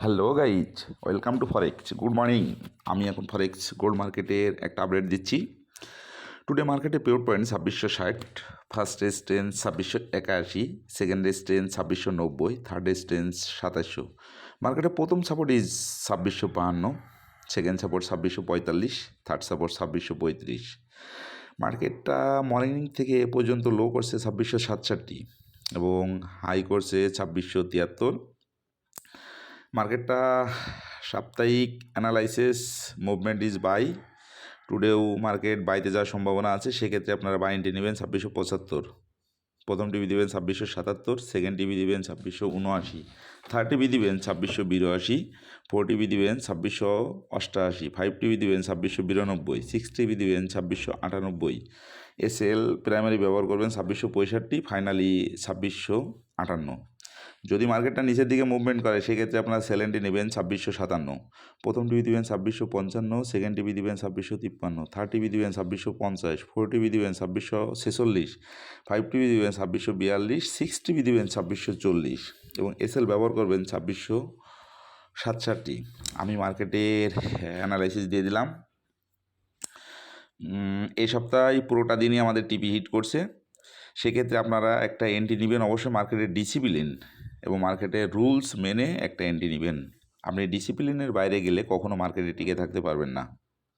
Hello guys, welcome to forex. Good morning. আমি এখন ফরেক্স gold মার্কেটের একটা আপডেট দিচ্ছি। টুডে মার্কেটে pure point 2660, first resistance 2681, second resistance 2690, third resistance 2700। মার্কেটের প্রথম support is 2652, second support 2645, third support 2635। মার্কেটটা মর্নিং থেকে এ পর্যন্ত লো করছে 2667 এবং হাই করছে 2673। মার্কেটটা সাপ্তাহিক অ্যানালাইসিস মুভমেন্ট ইজ বাই। টুডেও মার্কেট বাইতে যাওয়ার সম্ভাবনা আছে, সেক্ষেত্রে আপনারা বাই এন্ট্রি নেবেন 2675। প্রথম টিভি দেবেন 2677, সেকেন্ড টিভি দেবেন 2679, থার্ড টিভি দেবেন 2682, ফোর টিভি দেবেন 2688, ফাইভ টিভি দেবেন 2692, সিক্স টিভি দেবেন 2698, এসএল প্রাইমারি ব্যবহার করবেন 2665, ফাইনালি 2658। যদি মার্কেটটা নিচের দিকে মুভমেন্ট করে সেক্ষেত্রে আপনারা সেল এন্ট্রি নেবেন 2657। প্রথম টিভি দিবেন 2655, সেকেন্ড টিভি দিবেন 2653, থার্ড টিভি দিবেন 2650, ফোর টিভি দিবেন 2646, ফাইভ টিভি দিবেন 2642, সিক্স টিভি দিবেন 2640 এবং এসএল ব্যবহার করবেন 2667। আমি মার্কেটের অ্যানালাইসিস দিয়ে দিলাম। এই সপ্তাহে পুরোটা দিনই আমাদের টিপি হিট করছে, সেক্ষেত্রে আপনারা একটা এন্ট্রি নেবেন অবশ্যই মার্কেটের ডিসিপ্লিন এবং মার্কেটের রুলস মেনে একটা এন্ট্রি নেবেন। আপনি ডিসিপ্লিনের বাইরে গেলে কখনো মার্কেটে টিকে থাকতে পারবেন না।